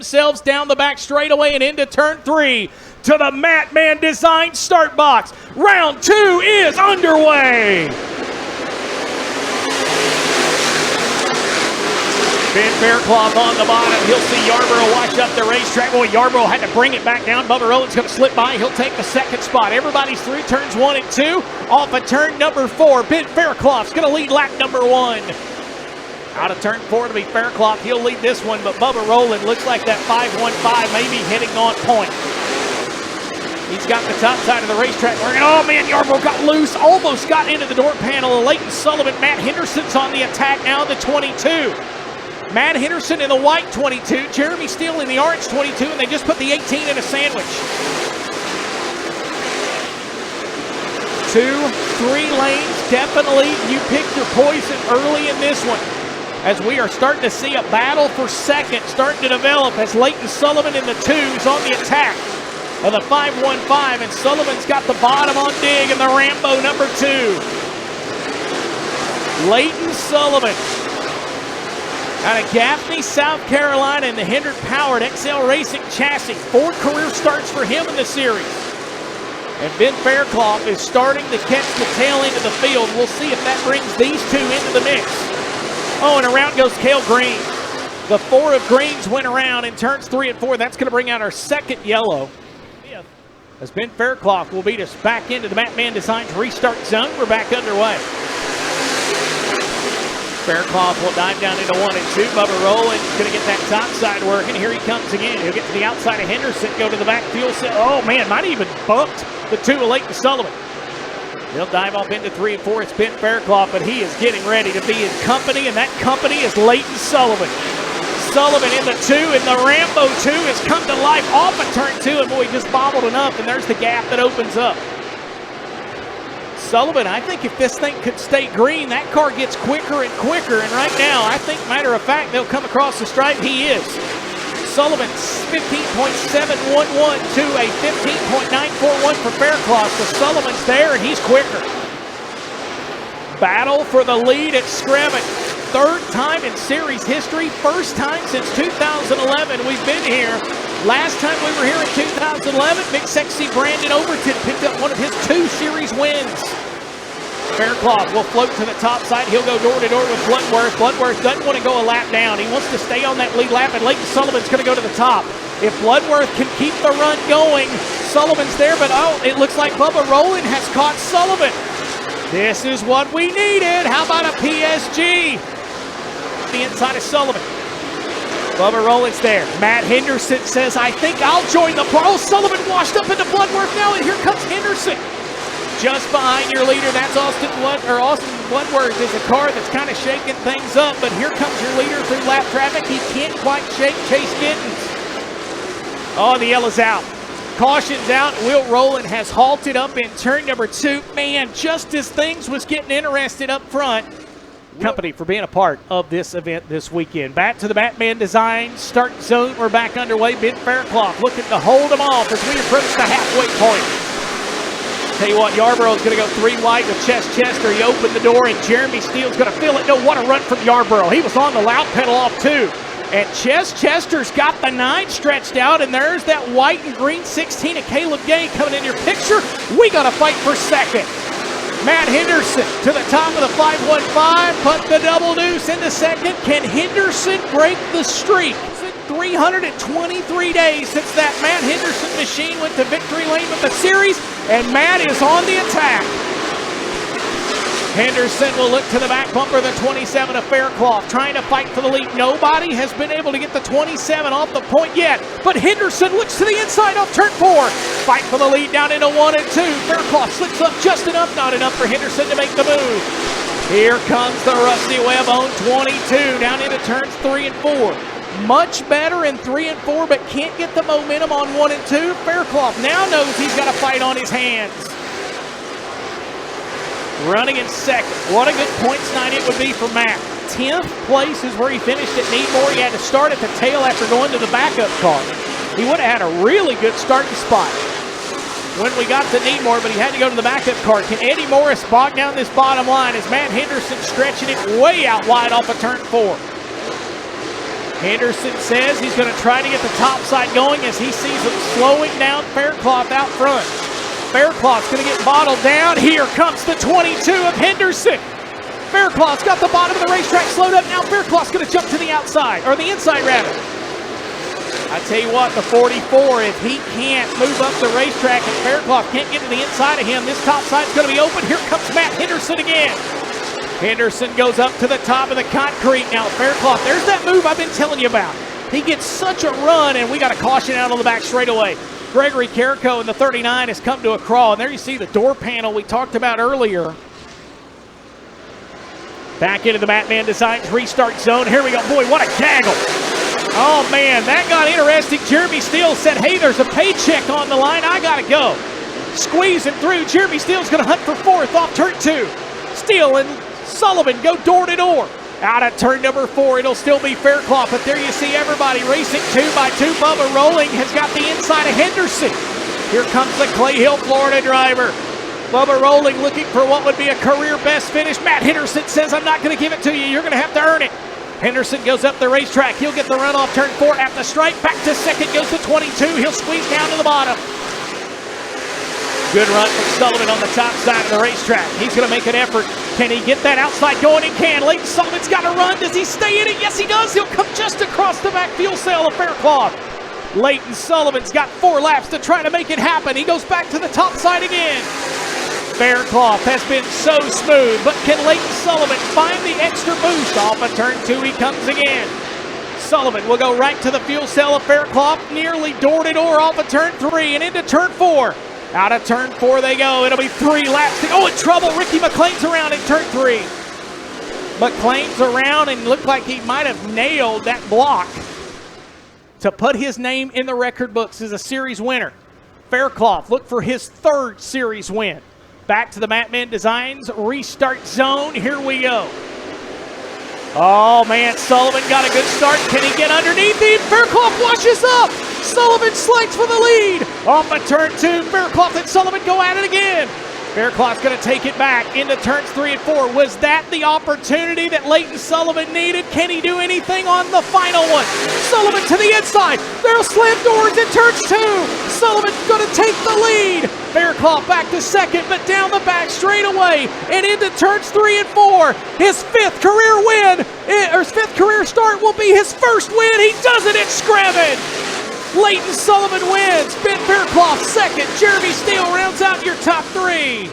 themselves down the back straightaway and into turn 3 to the Madman Design start box. Round 2 is underway. Ben Faircloth on the bottom. He'll see Yarbrough wash up the racetrack. Boy, Yarbrough had to bring it back down. Bubba Rowland's going to slip by. He'll take the second spot. Everybody's through turns 1 and 2. Off of turn number 4, Ben Faircloth's going to lead lap number 1. Out of turn 4 to be Faircloth. He'll lead this one, but Bubba Rowland looks like that 515 may be hitting on point. He's got the top side of the racetrack working. Oh, man, Yarbrough got loose. Almost got into the door panel. Leighton Sullivan, Matt Henderson's on the attack now, the 22. Matt Henderson in the white 22, Jeremy Steele in the orange 22, and they just put the 18 in a sandwich. 2, 3 lanes, definitely you pick your poison early in this one, as we are starting to see a battle for second starting to develop as Leighton Sullivan in the 2's on the attack of the 515, and Sullivan's got the bottom on dig in the Rambo number 2. Leighton Sullivan out of Gaffney, South Carolina, in the Hendrick-powered XL Racing chassis. 4 career starts for him in the series. And Ben Faircloth is starting to catch the tail end of the field. We'll see if that brings these 2 into the mix. Oh, and around goes Cale Green. The 4 of Greens went around in turns 3 and 4. That's going to bring out our second yellow. As Ben Faircloth will beat us back into the Madman Designs restart zone. We're back underway. Faircloth will dive down into 1 and 2. Bubba Rowland is going to get that top side working. Here he comes again. He'll get to the outside of Henderson, go to the back fuel cell. Oh, man, might even bumped the 2 of Leighton Sullivan. He'll dive off into 3 and 4. It's Ben Faircloth, but he is getting ready to be in company, and that company is Leighton Sullivan. Sullivan in the 2, and the Rambo 2 has come to life off of turn 2, and boy, he just bobbled enough, and there's the gap that opens up. Sullivan, I think if this thing could stay green, that car gets quicker and quicker, and right now, I think, matter of fact, they'll come across the stripe. He is. Sullivan's 15.711 to a 15.941 for Faircloth, so Sullivan's there, and he's quicker. Battle for the lead at Screven. 3rd time in series history, 1st time since 2011 we've been here. Last time we were here in 2011, Big Sexy Brandon Overton picked up one of his 2 series wins. Faircloth will float to the top side. He'll go door to door with Bloodworth. Bloodworth doesn't want to go a lap down. He wants to stay on that lead lap, and Leighton Sullivan's going to go to the top. If Bloodworth can keep the run going, Sullivan's there, but oh, it looks like Bubba Rowland has caught Sullivan. This is what we needed. How about a PSG? The inside of Sullivan. Bubba Rowland's there. Matt Henderson says, I think I'll join the party. Oh, Sullivan washed up into Bloodworth now, and here comes Henderson. Just behind your leader, that's Austin Bloodworth is a car that's kind of shaking things up, but here comes your leader through lap traffic. He can't quite shake Chase Giddens. Oh, the yellow's out. Caution's out. Will Rowland has halted up in turn number 2. Man, just as things was getting interested up front, company for being a part of this event this weekend. Back to the Batman Design start zone. We're back underway. Ben Faircloth looking to hold them off as we approach the halfway point. Tell you what, Yarbrough is going to go 3 wide with Chester. He opened the door, and Jeremy Steele's going to fill it. No, what a run from Yarbrough. He was on the loud pedal off too. And Chester's got the 9 stretched out, and there's that white and green 16 of Caleb Gay coming in your picture. We got to fight for second. Matt Henderson to the top of the 515, put the double deuce into second. Can Henderson break the streak? 323 days since that Matt Henderson machine went to victory lane with the series, and Matt is on the attack. Henderson will look to the back bumper, the 27 of Faircloth, trying to fight for the lead. Nobody has been able to get the 27 off the point yet, but Henderson looks to the inside off turn 4. Fight for the lead down into 1 and 2. Faircloth slips up just enough, not enough for Henderson to make the move. Here comes the Rusty Webb on 22, down into turns 3 and 4. Much better in 3 and 4, but can't get the momentum on 1 and 2. Faircloth now knows he's got a fight on his hands. Running in second. What a good points night it would be for Matt. 10th place is where he finished at Needmore. He had to start at the tail after going to the backup car. He would have had a really good starting spot when we got to Needmore, but he had to go to the backup car. Can Eddie Morris bog down this bottom line as Matt Henderson stretching it way out wide off of turn 4? Henderson says he's going to try to get the top side going as he sees him slowing down Faircloth out front. Faircloth's going to get bottled down. Here comes the 22 of Henderson. Faircloth's got the bottom of the racetrack slowed up. Now Faircloth's going to jump to the outside, or the inside rather. I tell you what, the 44, if he can't move up the racetrack and Faircloth can't get to the inside of him, this top side's going to be open. Here comes Matt Henderson again. Henderson goes up to the top of the concrete. Now Faircloth, there's that move I've been telling you about. He gets such a run, and we got a caution out on the back straightaway. Gregory Carrico in the 39 has come to a crawl, and there you see the door panel we talked about earlier. Back into the Matman Designs restart zone. Here we go. Boy, what a gaggle. Oh, man, that got interesting. Jeremy Steele said, hey, there's a paycheck on the line. I got to go. Squeezing through. Jeremy Steele's going to hunt for fourth off turn 2. Steele and Sullivan go door to door. Out at turn number 4, it'll still be Faircloth, but there you see everybody racing 2 by 2. Bubba Rolling has got the inside of Henderson. Here comes the Clay Hill, Florida driver. Bubba Rolling looking for what would be a career best finish. Matt Henderson says, I'm not going to give it to you. You're going to have to earn it. Henderson goes up the racetrack. He'll get the run off turn 4 at the stripe. Back to second goes the 22. He'll squeeze down to the bottom. Good run from Sullivan on the top side of the racetrack. He's going to make an effort. Can he get that outside going? He can. Leighton Sullivan's got to run. Does he stay in it? Yes, he does. He'll come just across the back fuel cell of Faircloth. Leighton Sullivan's got 4 laps to try to make it happen. He goes back to the top side again. Faircloth has been so smooth, but can Leighton Sullivan find the extra boost? Off of turn 2 he comes again. Sullivan will go right to the fuel cell of Faircloth, nearly door to door off of turn 3 and into turn 4. Out of turn 4 they go. It'll be 3 laps. Oh, in trouble. Ricky McClain's around in turn 3. McClain's around and looked like he might have nailed that block to put his name in the record books as a series winner. Faircloth look for his 3rd series win. Back to the Matman Designs restart zone. Here we go. Oh, man, Sullivan got a good start. Can he get underneath him? Faircloth washes up. Sullivan slides for the lead. Off of turn 2, Faircloth and Sullivan go at it again. Faircloth's going to take it back into turns 3 and 4. Was that the opportunity that Leighton Sullivan needed? Can he do anything on the final one? Sullivan to the inside. There'll slam doors in turns 2. Sullivan's going to take the lead. Faircloth back to second, but down the back straight away and into turns 3 and 4. His 5th career win, or his 5th career start will be his 1st win. He does it at Screven. Leighton Sullivan wins. Ben Faircloth second. Jeremy Steele rounds out your top 3.